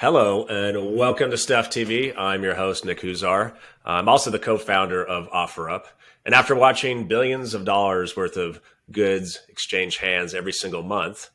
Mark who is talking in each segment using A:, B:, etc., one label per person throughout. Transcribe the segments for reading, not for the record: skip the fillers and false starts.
A: Hello and welcome to Stuff TV. I'm your host, Nick Huzar. I'm also the co-founder of OfferUp. And after watching billions of dollars worth of goods exchange hands every single month,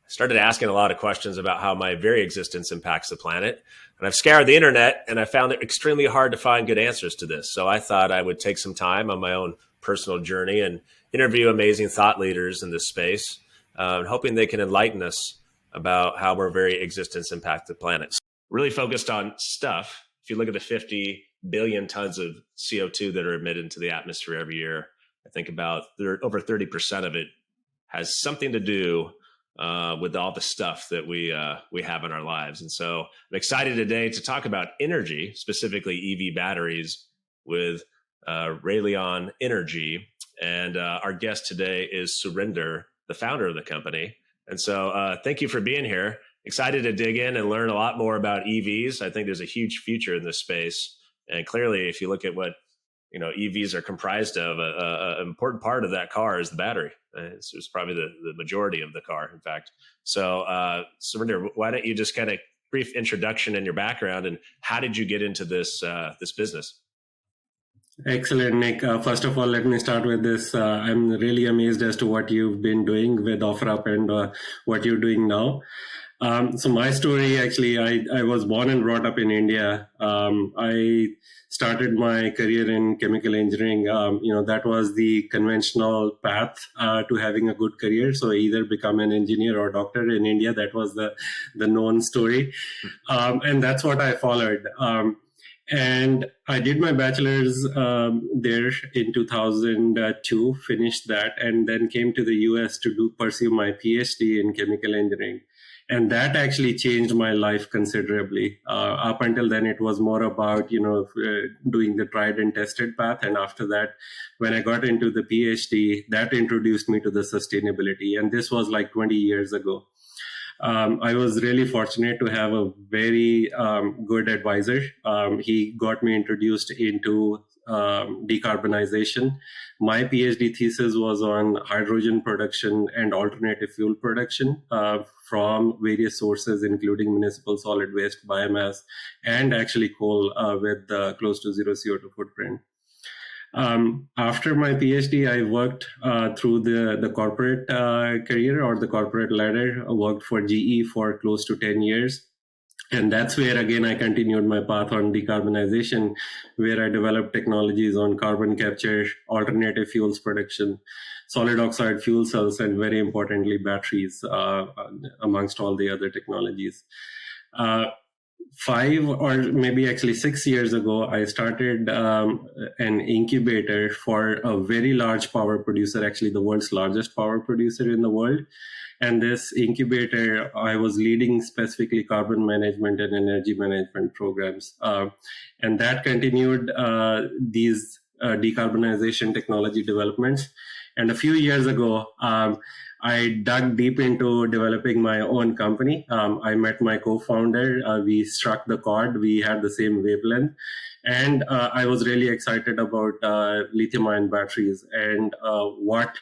A: I started asking a lot of questions about how my very existence impacts the planet. And I've scoured the internet and I found it extremely hard to find good answers to this. So I thought I would take some time on my own personal journey and interview amazing thought leaders in this space, hoping they can enlighten us about how our very existence impacts the planet. Really focused on stuff. If you look at the 50 billion tons of CO2 that are emitted into the atmosphere every year, I think about over 30% of it has something to do with all the stuff that we have in our lives. And so I'm excited today to talk about energy, specifically EV batteries, with Relyion Energy. And our guest today is Surinder, the founder of the company. And so thank you for being here. Excited to dig in and learn a lot more about EVs. I think there's a huge future in this space. And clearly, if you look at what EVs are comprised of, an important part of that car is the battery. It's probably the majority of the car, in fact. So Surinder, why don't you just kind of brief introduction and your background and how did you get into this business?
B: Excellent, Nick. First of all, let me start with this. I'm really amazed as to what you've been doing with OfferUp and what you're doing now. So my story, actually, I was born and brought up in India. I started my career in chemical engineering. That was the conventional path to having a good career. So either become an engineer or doctor in India. That was the known story. And that's what I followed. And I did my bachelor's there in 2002, finished that, and then came to the US to pursue my PhD in chemical engineering. And that actually changed my life considerably. Up until then, it was more about, doing the tried and tested path. And after that, when I got into the PhD, that introduced me to the sustainability. And this was like 20 years ago. I was really fortunate to have a very good advisor. He got me introduced into decarbonization. My PhD thesis was on hydrogen production and alternative fuel production from various sources, including municipal solid waste, biomass, and actually coal with close to zero CO2 footprint. After my PhD, I worked through the corporate career or the corporate ladder. I worked for GE for close to 10 years. And that's where, again, I continued my path on decarbonization, where I developed technologies on carbon capture, alternative fuels production, solid oxide fuel cells, and very importantly, batteries, amongst all the other technologies. 5 or maybe actually 6 years ago, I started an incubator for a very large power producer, actually the world's largest power producer in the world. And this incubator, I was leading specifically carbon management and energy management programs. And that continued these decarbonization technology developments. And a few years ago, I dug deep into developing my own company. I met my co-founder. We struck the chord. We had the same wavelength. And I was really excited about lithium-ion batteries and what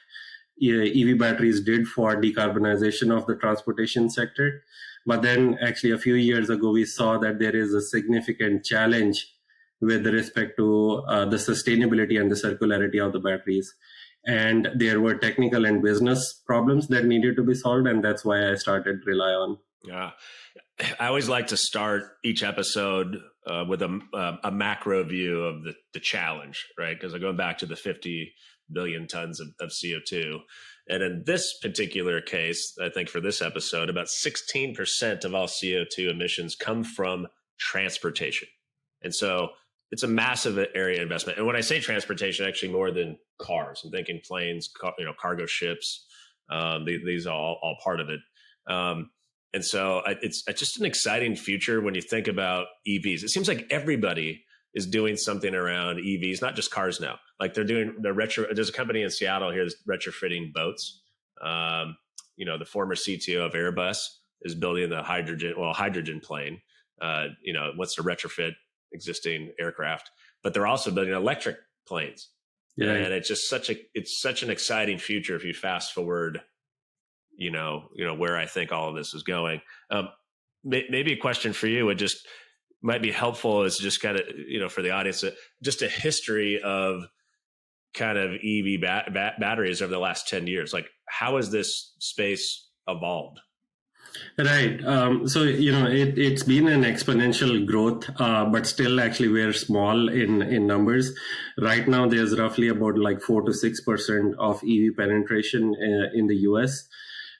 B: EV batteries did for decarbonization of the transportation sector. But then actually a few years ago, we saw that there is a significant challenge with respect to the sustainability and the circularity of the batteries. And there were technical and business problems that needed to be solved. And that's why I started Relyion.
A: Yeah. I always like to start each episode with a macro view of the challenge, right? Because I'm going back to the 50 billion tons of CO2. And in this particular case, I think for this episode, about 16% of all CO2 emissions come from transportation. And so it's a massive area of investment. And when I say transportation, actually more than cars, I'm thinking planes, cargo ships. These are all part of it. And so it's just an exciting future when you think about EVs. It seems like everybody is doing something around EVs, not just cars now. Like there's a company in Seattle here that's retrofitting boats. The former CTO of Airbus is building the hydrogen plane. Wants to retrofit existing aircraft, but they're also building electric planes. Yeah. And it's just such an exciting future if you fast forward, where I think all of this is going. maybe a question for you would just might be helpful is just kind of, for the audience, just a history of kind of EV batteries over the last 10 years. Like, how has this space evolved?
B: Right. So, it's been an exponential growth, but still actually we're small in numbers. Right now, there's roughly about like 4 to 6% of EV penetration in the US.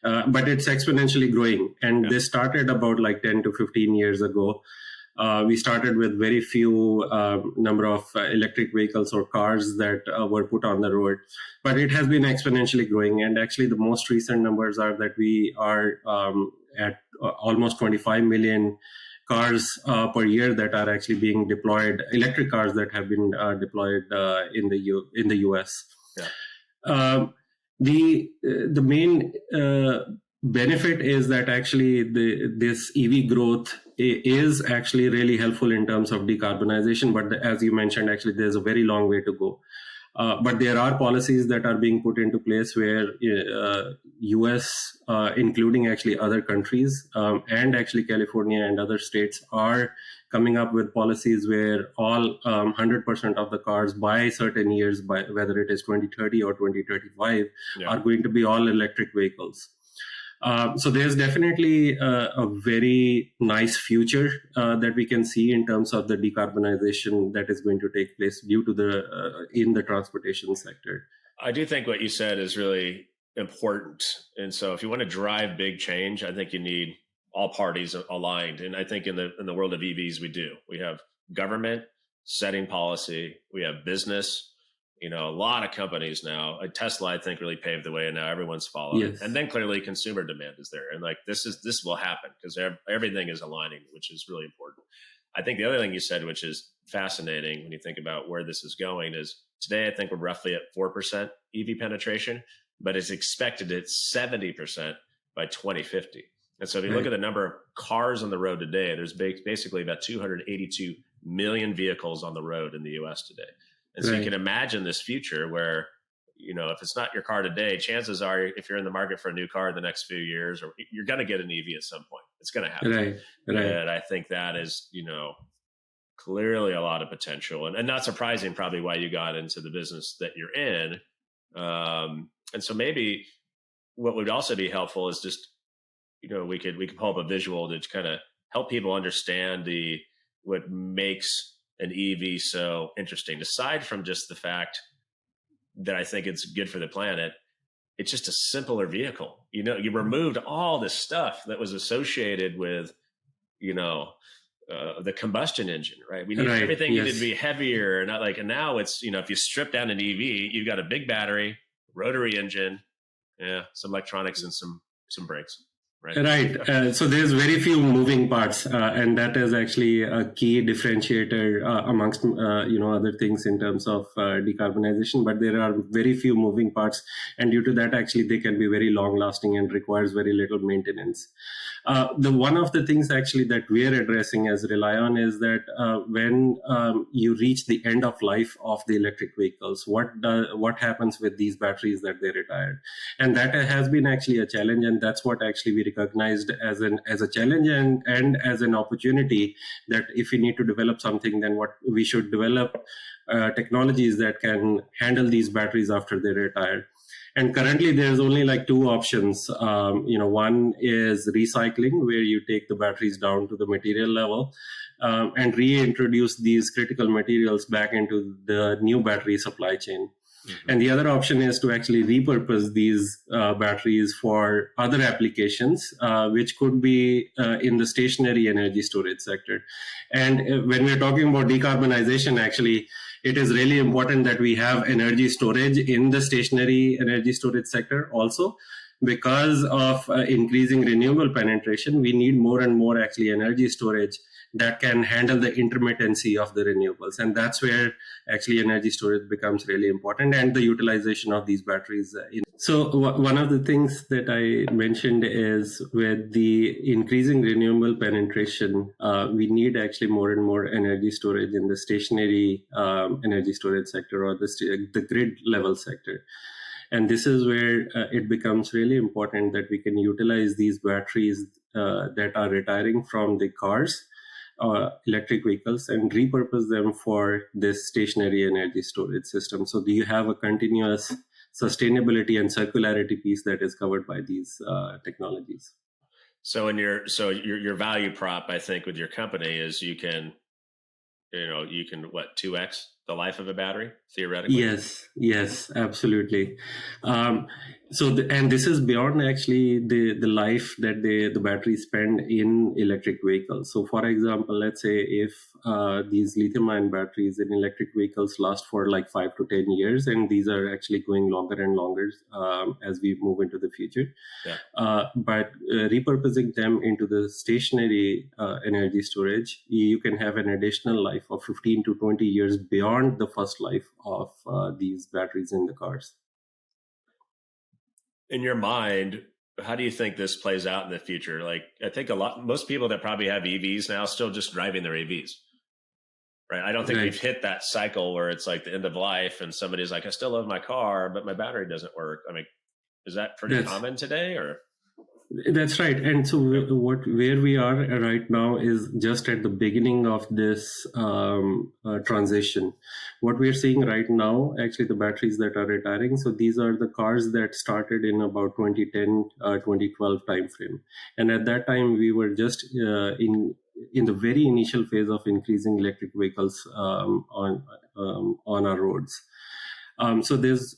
B: But it's exponentially growing. And this started about like 10 to 15 years ago. We started with very few number of electric vehicles or cars that were put on the road, but it has been exponentially growing. And actually, the most recent numbers are that we are at almost 25 million cars per year that are actually being deployed, electric cars that have been deployed in the US. Yeah. The main benefit is that actually this EV growth is actually really helpful in terms of decarbonization. But as you mentioned, actually there's a very long way to go. But there are policies that are being put into place where US, including actually other countries, and actually California and other states are coming up with policies where all 100% of the cars by certain years, by whether it is 2030 or 2035, are going to be all electric vehicles. So there's definitely a very nice future that we can see in terms of the decarbonization that is going to take place due to in the transportation sector.
A: I do think what you said is really important. And so if you want to drive big change, I think you need all parties aligned. And I think in the world of EVs, we do. We have government setting policy. We have business. A lot of companies now, like Tesla, I think really paved the way, and now everyone's following. Yes. And then clearly consumer demand is there. And like, this will happen because everything is aligning, which is really important. I think the other thing you said, which is fascinating when you think about where this is going, is today, I think we're roughly at 4% EV penetration, but it's expected at 70% by 2050. And so if you look at the number of cars on the road today, there's basically about 282 million vehicles on the road in the US today. And so you can imagine this future where, if it's not your car today, chances are if you're in the market for a new car in the next few years, or you're going to get an EV at some point. It's going to happen. Right. And I think that is, clearly a lot of potential and not surprising probably why you got into the business that you're in. And so maybe what would also be helpful is just, we could pull up a visual to kind of help people understand what makes an EV so interesting. Aside from just the fact that I think it's good for the planet, it's just a simpler vehicle. You removed all this stuff that was associated with, the combustion engine, right? We need everything needed to be heavier, and now it's, if you strip down an EV, you've got a big battery, rotary engine, some electronics and some brakes.
B: Right. So there's very few moving parts, and that is actually a key differentiator amongst other things in terms of decarbonization. But there are very few moving parts, and due to that, actually, they can be very long lasting and requires very little maintenance. One of the things actually that we are addressing as Relyion is that when you reach the end of life of the electric vehicles, what happens with these batteries that they retired, and that has been actually a challenge, and that's what actually we recognized as a challenge and as an opportunity, that if we need to develop something, then what we should develop technologies that can handle these batteries after they retire. And currently there's only like two options. One is recycling, where you take the batteries down to the material level and reintroduce these critical materials back into the new battery supply chain. Mm-hmm. And the other option is to actually repurpose these batteries for other applications, which could be in the stationary energy storage sector. And when we're talking about decarbonization, actually, it is really important that we have energy storage in the stationary energy storage sector also. Because of increasing renewable penetration, we need more and more actually energy storage that can handle the intermittency of the renewables. And that's where actually energy storage becomes really important, and the utilization of these batteries. So one of the things that I mentioned is with the increasing renewable penetration, we need actually more and more energy storage in the stationary energy storage sector or the grid level sector. And this is where it becomes really important that we can utilize these batteries that are retiring from the cars, electric vehicles, and repurpose them for this stationary energy storage system. So do you have a continuous sustainability and circularity piece that is covered by these technologies?
A: So your value prop, I think, with your company is you can what, 2x the life of a battery theoretically?
B: Yes, absolutely. Um, and this is beyond actually the life that the batteries spend in electric vehicles. So, for example, let's say if these lithium-ion batteries in electric vehicles last for like 5 to 10 years, and these are actually going longer and longer as we move into the future.
A: Yeah.
B: But repurposing them into the stationary energy storage, you can have an additional life of 15 to 20 years beyond the first life of these batteries in the cars.
A: In your mind, how do you think this plays out in the future? Like, I think most people that probably have EVs now still just driving their EVs, right? I don't think we've hit that cycle where it's like the end of life and somebody's like, I still love my car, but my battery doesn't work. I mean, is that pretty common today, or?
B: That's right. And so where we are right now is just at the beginning of this transition. What we're seeing right now, actually the batteries that are retiring. So these are the cars that started in about 2010, 2012 timeframe. And at that time, we were just in the very initial phase of increasing electric vehicles on our roads. So there's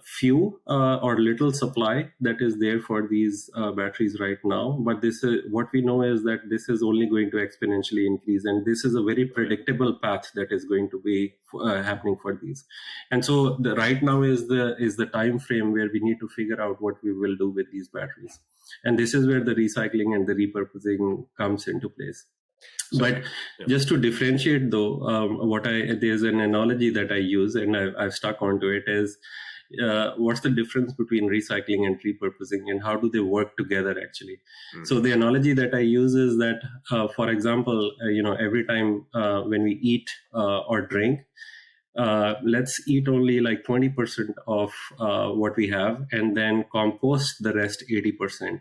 B: few or little supply that is there for these batteries right now. But this is what we know is that this is only going to exponentially increase, and this is a very predictable path that is going to be happening for these. And so right now is the time frame where we need to figure out what we will do with these batteries, and this is where the recycling and the repurposing comes into place. But just to differentiate though, there's an analogy that I use and I've stuck onto it is, what's the difference between recycling and repurposing and how do they work together actually? Mm-hmm. So the analogy that I use is that, for example, every time when we eat or drink, let's eat only like 20% of what we have and then compost the rest 80%.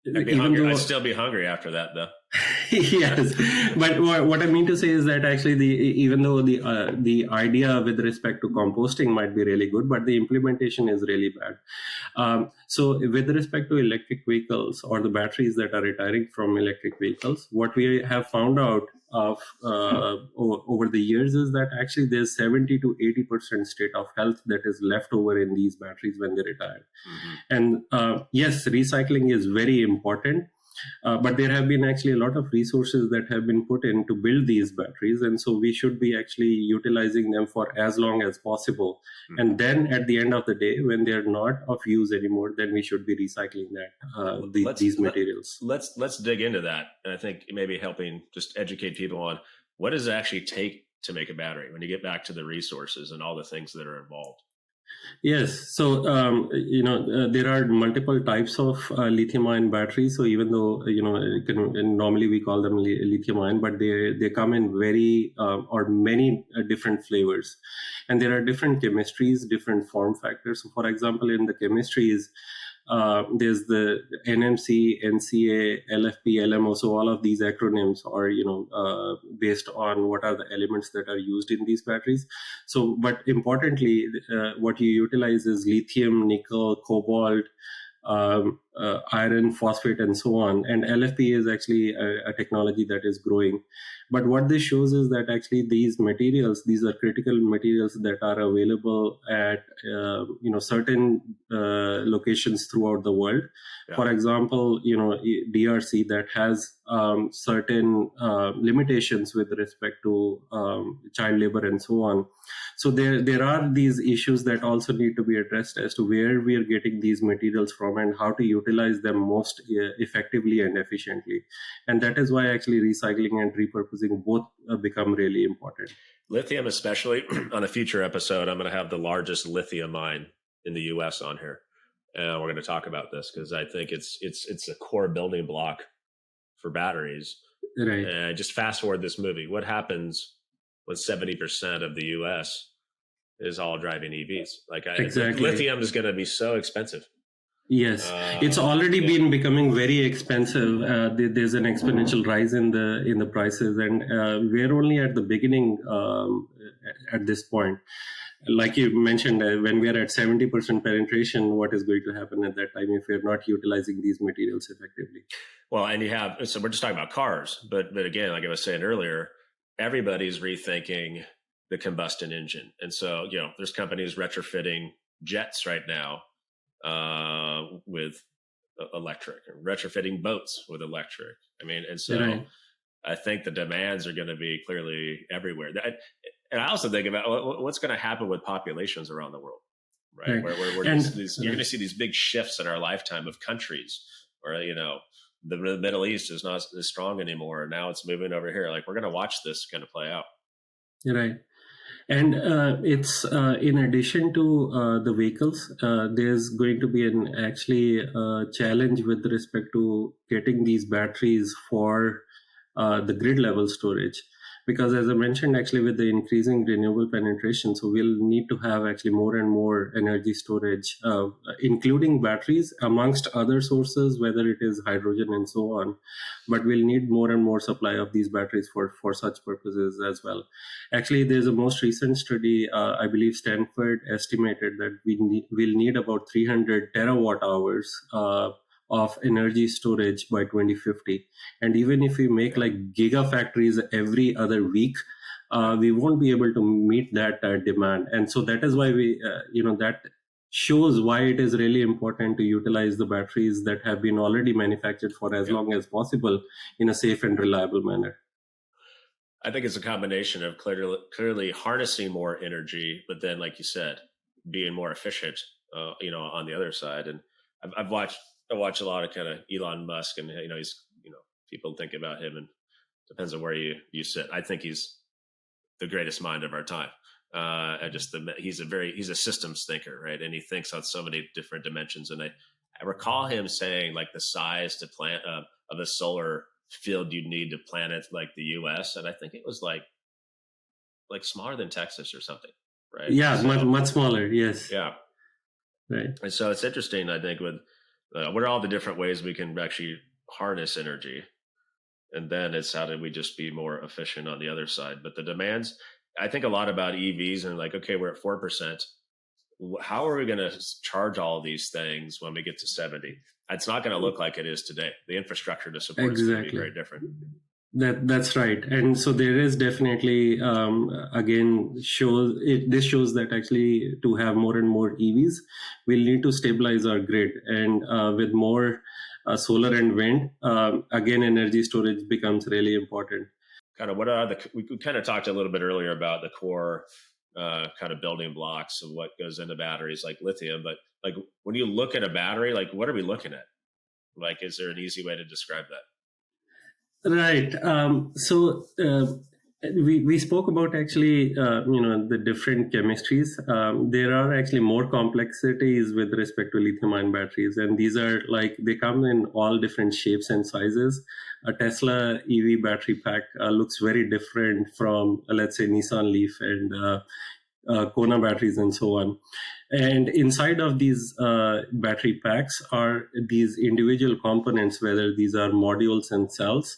A: I'd still be hungry after that, though.
B: Yes, but what I mean to say is that actually, even though the idea with respect to composting might be really good, but the implementation is really bad. So, with respect to electric vehicles or the batteries that are retiring from electric vehicles, what we have found out over the years is that actually there's 70 to 80% state of health that is left over in these batteries when they retire. Mm-hmm. And yes, recycling is very important. But there have been actually a lot of resources that have been put in to build these batteries. And so we should be actually utilizing them for as long as possible. Mm-hmm. And then at the end of the day, when they're not of use anymore, then we should be recycling these materials.
A: Let's dig into that. And I think maybe helping just educate people on what does it actually take to make a battery when you get back to the resources and all the things that are involved.
B: Yes. So, there are multiple types of lithium-ion batteries. So even though, normally we call them lithium-ion, but they come in or many different flavors. And there are different chemistries, different form factors. So for example, in the chemistries, there's the NMC, NCA, LFP, LMO. So all of these acronyms are, based on what are the elements that are used in these batteries. So, but importantly, what you utilize is lithium, nickel, cobalt, iron, phosphate, and so on. And LFP is actually a technology that is growing. But what this shows is that actually these are critical materials that are available at certain locations throughout the world. Yeah. For example, DRC that has certain limitations with respect to child labor and so on. So there are these issues that also need to be addressed as to where we are getting these materials from and how to utilize them most effectively and efficiently. And that is why actually recycling and repurposing both become really important.
A: Lithium, especially on a future episode, I'm going to have the largest lithium mine in the U.S. on here. And we're going to talk about this because I think it's a core building block for batteries. Right. Just fast forward this movie. What happens when 70% of the U.S. is all driving EVs. Like
B: Exactly.
A: lithium is going to be so expensive.
B: Yes, it's already been becoming very expensive. There's an exponential rise in the prices, and we're only at the beginning at this point. Like you mentioned, when we are at 70% penetration, what is going to happen at that time if we're not utilizing these materials effectively?
A: Well, and so we're just talking about cars, but again, like I was saying earlier, everybody's rethinking the combustion engine, and so there's companies retrofitting jets right now with electric, and retrofitting boats with electric. I mean, and so right. I think the demands are going to be clearly everywhere. And I also think about what's going to happen with populations around the world, right? Where you're going to see these big shifts in our lifetime of countries where, the Middle East is not as strong anymore. Now it's moving over here. Like, we're going to watch this kind of play out.
B: Right. And it's in addition to the vehicles, there's going to be a challenge with respect to getting these batteries for the grid level storage. Because as I mentioned, actually with the increasing renewable penetration, so we'll need to have actually more and more energy storage, including batteries amongst other sources, whether it is hydrogen and so on. But we'll need more and more supply of these batteries for such purposes as well. Actually, there's a most recent study, I believe Stanford estimated that we'll need about 300 terawatt hours of energy storage by 2050. And even if we make like gigafactories every other week, we won't be able to meet that demand. And so that is why that shows why it is really important to utilize the batteries that have been already manufactured for as long as possible in a safe and reliable manner.
A: I think it's a combination of clearly harnessing more energy, but then, like you said, being more efficient, on the other side. And I watch a lot of kind of Elon Musk, and he's people think about him, and depends on where you sit. I think he's the greatest mind of our time. He's a systems thinker, right? And he thinks on so many different dimensions. And I recall him saying like the size to plant of a solar field you'd need to plant it like the U.S. And I think it was like smaller than Texas or something, right?
B: Yeah, so, much smaller. Yes.
A: Yeah.
B: Right.
A: And so it's interesting, I think, with what are all the different ways we can actually harness energy, and then it's how do we just be more efficient on the other side. But the demands, I think a lot about EVs, and like, okay, we're at 4%. How are we going to charge all of these things when we get to 70? It's not going to look like it is today. The infrastructure to support is going to be very different.
B: That's right. And so there is definitely, this shows that actually to have more and more EVs, we'll need to stabilize our grid. And with more solar and wind, again, energy storage becomes really important.
A: Kind of we kind of talked a little bit earlier about the core kind of building blocks of what goes into batteries like lithium. But like, when you look at a battery, like, what are we looking at? Like, is there an easy way to describe that?
B: Right. We spoke about actually, the different chemistries. There are actually more complexities with respect to lithium-ion batteries, and these are they come in all different shapes and sizes. A Tesla EV battery pack looks very different from, let's say, Nissan Leaf and Kona batteries and so on. And inside of these battery packs are these individual components, whether these are modules and cells.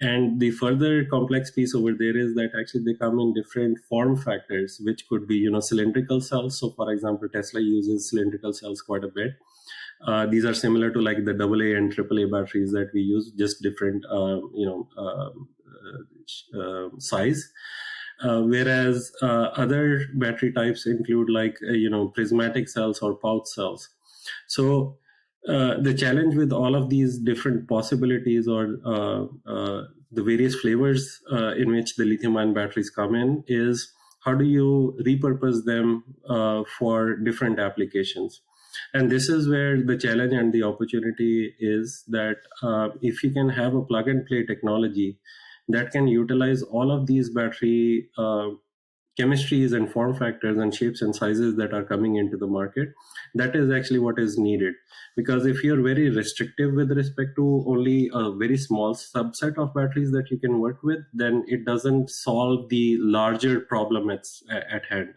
B: And the further complex piece over there is that actually they come in different form factors, which could be, cylindrical cells. So for example, Tesla uses cylindrical cells quite a bit. These are similar to like the AA and AAA batteries that we use, just different, size. Whereas other battery types include prismatic cells or pouch cells. So the challenge with all of these different possibilities or the various flavors in which the lithium-ion batteries come in is how do you repurpose them for different applications? And this is where the challenge and the opportunity is that if you can have a plug-and-play technology that can utilize all of these battery chemistries and form factors and shapes and sizes that are coming into the market, that is actually what is needed. Because if you're very restrictive with respect to only a very small subset of batteries that you can work with, then it doesn't solve the larger problem at hand.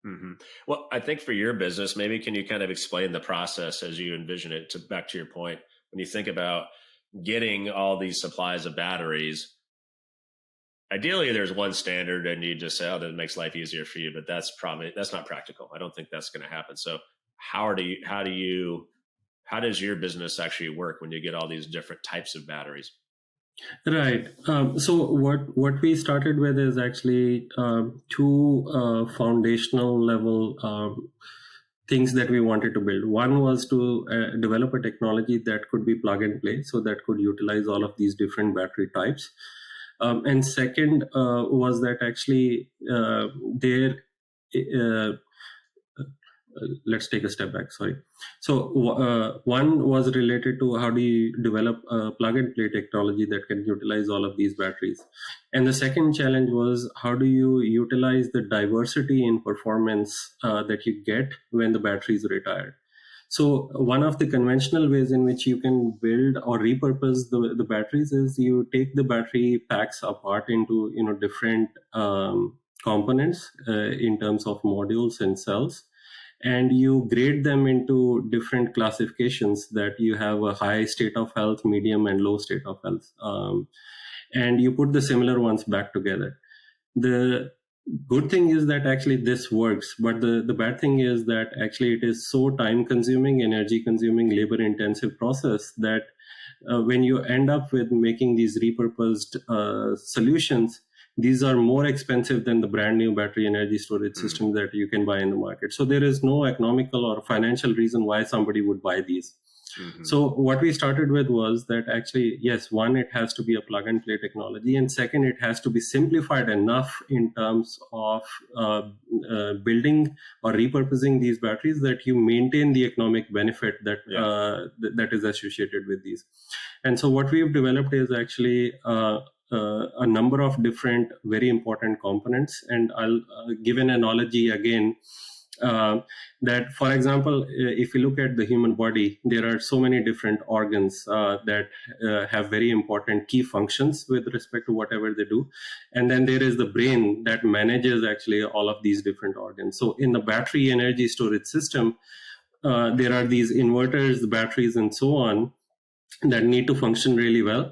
A: Hmm. Well, I think for your business, maybe can you kind of explain the process as you envision it to back to your point, when you think about getting all these supplies of batteries, ideally there's one standard and you just say, oh, that makes life easier for you, but that's not practical. I don't think that's going to happen. So how does your business actually work when you get all these different types of batteries?
B: Right. So what we started with is actually two foundational level things that we wanted to build. One was to develop a technology that could be plug and play, so that could utilize all of these different battery types. And second was that actually there. Let's take a step back. Sorry. So one was related to how do you develop a plug and play technology that can utilize all of these batteries, and the second challenge was how do you utilize the diversity in performance that you get when the battery is retired. So one of the conventional ways in which you can build or repurpose the batteries is you take the battery packs apart into different components in terms of modules and cells, and you grade them into different classifications that you have a high state of health, medium, and low state of health. And you put the similar ones back together. The good thing is that actually this works, but the bad thing is that actually it is so time consuming, energy consuming, labor intensive process that when you end up with making these repurposed solutions, these are more expensive than the brand new battery energy storage system that you can buy in the market. So there is no economical or financial reason why somebody would buy these. Mm-hmm. So what we started with was that actually, yes, one, it has to be a plug and play technology. And second, it has to be simplified enough in terms of building or repurposing these batteries that you maintain the economic benefit that that is associated with these. And so what we've developed is actually a number of different very important components. And I'll give an analogy again. That, for example, if you look at the human body, there are so many different organs that have very important key functions with respect to whatever they do. And then there is the brain that manages actually all of these different organs. So in the battery energy storage system, there are these inverters, the batteries, and so on that need to function really well.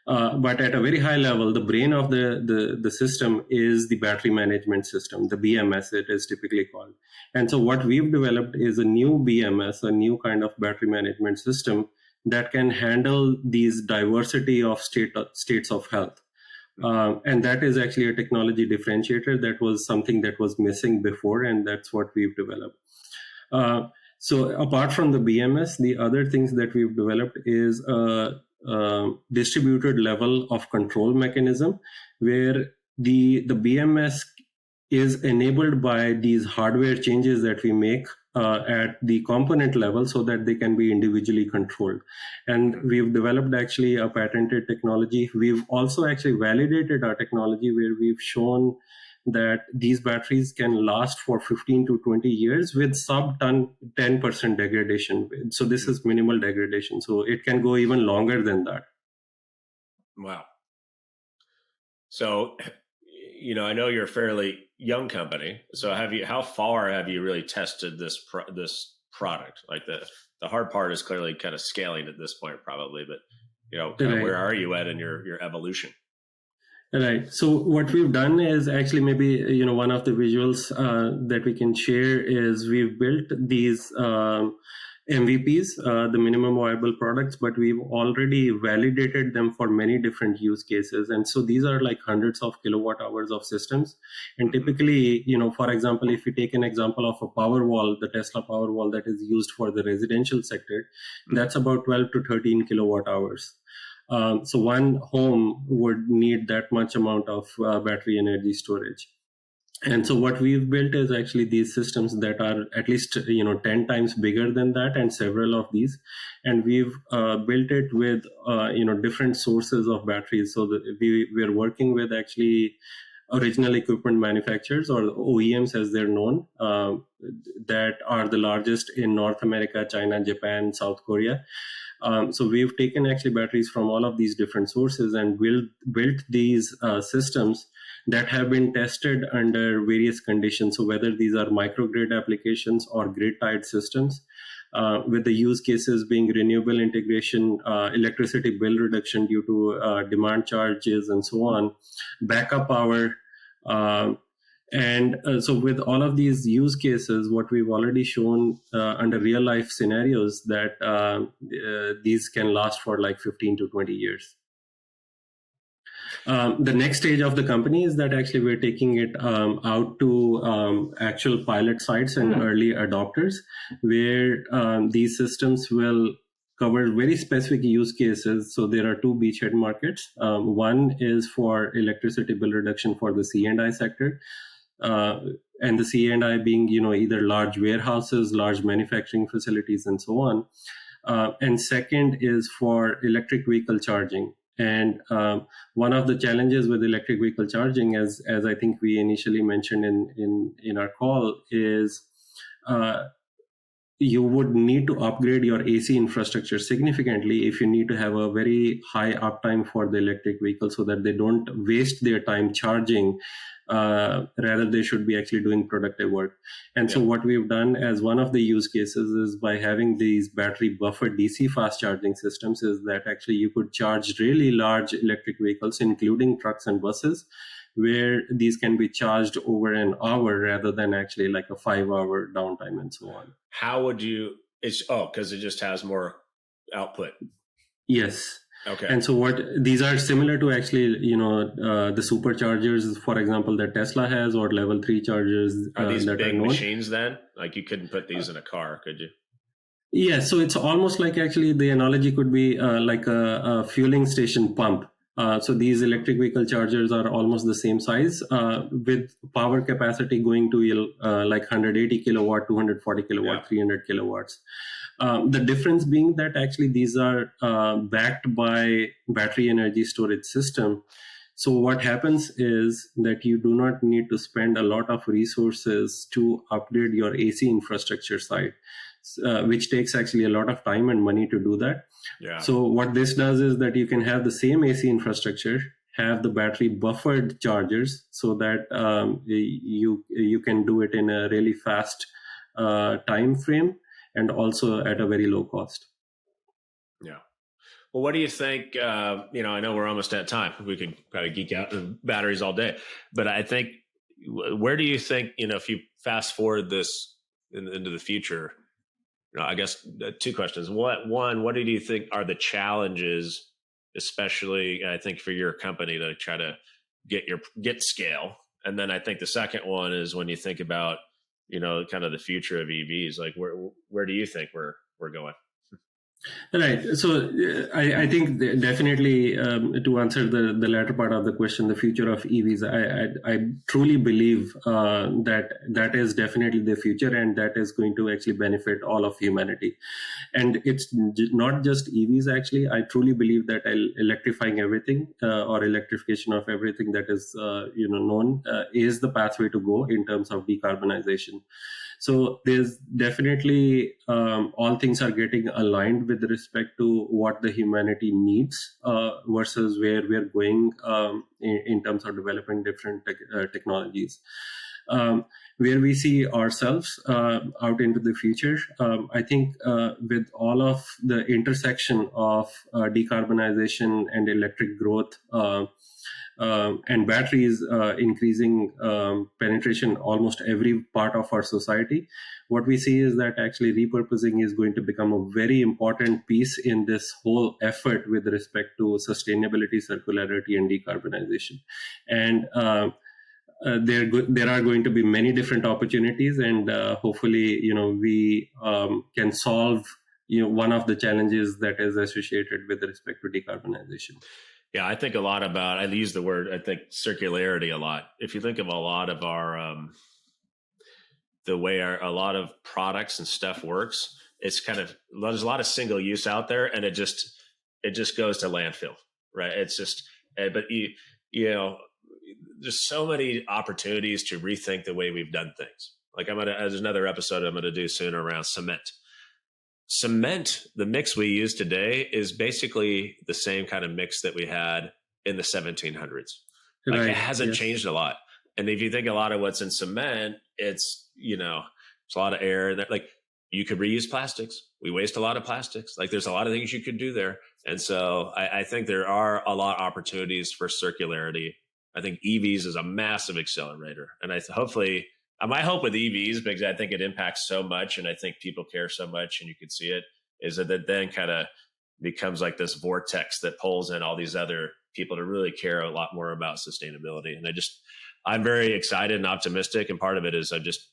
B: But at a very high level, the brain of the system is the battery management system, the BMS it is typically called. And so what we've developed is a new BMS, a new kind of battery management system that can handle these diversity of states of health. And that is actually a technology differentiator. That was something that was missing before, and that's what we've developed. So apart from the BMS, the other things that we've developed is distributed level of control mechanism, where the BMS is enabled by these hardware changes that we make at the component level so that they can be individually controlled. And we've developed actually a patented technology. We've also actually validated our technology where we've shown that these batteries can last for 15 to 20 years with sub 10% degradation. So this is minimal degradation. So it can go even longer than that.
A: Wow. So, I know you're a fairly young company. So how far have you really tested this product? Like the hard part is clearly kind of scaling at this point, probably, but where are you at in your evolution?
B: Right. So what we've done is actually maybe, one of the visuals that we can share is we've built these MVPs, the minimum viable products, but we've already validated them for many different use cases. And so these are like hundreds of kilowatt hours of systems. And typically, for example, if you take an example of a Powerwall, the Tesla Powerwall that is used for the residential sector, that's about 12 to 13 kilowatt hours. So one home would need that much amount of battery energy storage. And so what we've built is actually these systems that are at least 10 times bigger than that, and several of these. And we've built it with different sources of batteries. So that we're working with actually original equipment manufacturers, or OEMs as they're known, that are the largest in North America, China, Japan, South Korea. So we've taken actually batteries from all of these different sources and built these systems that have been tested under various conditions. So whether these are microgrid applications or grid-tied systems, with the use cases being renewable integration, electricity bill reduction due to demand charges, and so on, backup power. So with all of these use cases, what we've already shown under real life scenarios that these can last for like 15 to 20 years. The next stage of the company is that actually we're taking it out to actual pilot sites and early adopters, where these systems will cover very specific use cases. So there are two beachhead markets. One is for electricity bill reduction for the C&I sector. And the C&I being, either large warehouses, large manufacturing facilities, and so on. And second is for electric vehicle charging. And one of the challenges with electric vehicle charging, as I think we initially mentioned in our call, is you would need to upgrade your AC infrastructure significantly if you need to have a very high uptime for the electric vehicle, so that they don't waste their time charging. Rather, they should be actually doing productive work. And so what we've done as one of the use cases is by having these battery buffered DC fast charging systems, is that actually you could charge really large electric vehicles, including trucks and buses, where these can be charged over an hour rather than actually like a 5-hour downtime and so on.
A: How would you, because it just has more output.
B: Yes.
A: Okay.
B: And so these are similar to actually, the superchargers, for example, that Tesla has, or level 3 chargers.
A: Are these big machines then? Like you couldn't put these in a car, could you?
B: Yeah. So it's almost like actually the analogy could be like a fueling station pump. So these electric vehicle chargers are almost the same size, with power capacity going to like 180 kilowatt, 240 kilowatt, 300 kilowatts. The difference being that actually these are backed by battery energy storage system. So what happens is that you do not need to spend a lot of resources to upgrade your AC infrastructure side, which takes actually a lot of time and money to do that.
A: Yeah.
B: So what this does is that you can have the same AC infrastructure, have the battery buffered chargers, so that you can do it in a really fast time frame, and also at a very low cost.
A: Yeah. Well, what do you think? I know we're almost at time. We could probably geek out on batteries all day, but I think, where do you think, if you fast forward this into the future, I guess two questions. One, what do you think are the challenges, especially I think for your company, to try to get scale? And then I think the second one is when you think about, kind of the future of EVs, like where do you think we're going?
B: Right. So I think definitely to answer the latter part of the question, the future of EVs, I truly believe that is definitely the future, and that is going to actually benefit all of humanity. And it's not just EVs, actually. I truly believe that electrifying everything or electrification of everything that is known is the pathway to go in terms of decarbonization. So there's definitely all things are getting aligned with respect to what the humanity needs versus where we're going in terms of developing different technologies. Where we see ourselves out into the future, I think with all of the intersection of decarbonization and electric growth, and batteries increasing penetration almost every part of our society, what we see is that actually repurposing is going to become a very important piece in this whole effort with respect to sustainability, circularity, and decarbonization. And there are going to be many different opportunities, and hopefully, we can solve one of the challenges that is associated with respect to decarbonization.
A: Yeah, I think a lot about, I use the word, I think circularity a lot. If you think of a lot of our, the way a lot of products and stuff works, it's kind of, there's a lot of single use out there, and it just goes to landfill, right? It's just, but there's so many opportunities to rethink the way we've done things. Like there's another episode I'm going to do soon around cement. Cement, the mix we use today is basically the same kind of mix that we had in the 1700s. Like it
B: Right.
A: hasn't
B: Yes.
A: changed a lot. And if you think a lot of what's in cement, it's, there's a lot of air that like you could reuse plastics. We waste a lot of plastics. Like there's a lot of things you could do there. And so I think there are a lot of opportunities for circularity. I think EVs is a massive accelerator. And hopefully my hope with EVs, because I think it impacts so much and I think people care so much and you can see it, is that it then kind of becomes like this vortex that pulls in all these other people to really care a lot more about sustainability. And I'm very excited and optimistic. And part of it is I'm just,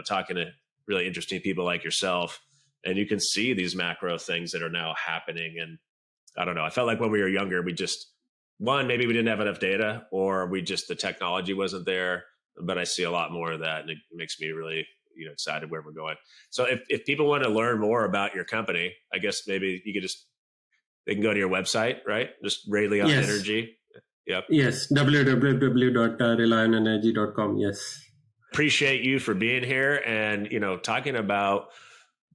A: talking to really interesting people like yourself, and you can see these macro things that are now happening. And I don't know, I felt like when we were younger, maybe we didn't have enough data, or the technology wasn't there. But I see a lot more of that, and it makes me really, excited where we're going. So if people want to learn more about your company, I guess maybe they can go to your website, right? Just Relyion
B: Yes.
A: Energy. Yep.
B: Yes. www.relyonenergy.com. Yes.
A: Appreciate you for being here and, talking about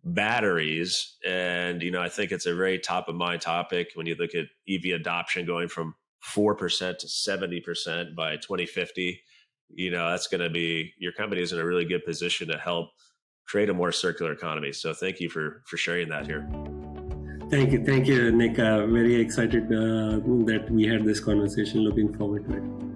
A: batteries. And, I think it's a very top of mind topic when you look at EV adoption going from 4% to 70% by 2050. That's going to be, your company is in a really good position to help create a more circular economy. So thank you for sharing that here.
B: Thank you, Nick. Very excited that we had this conversation. Looking forward to it.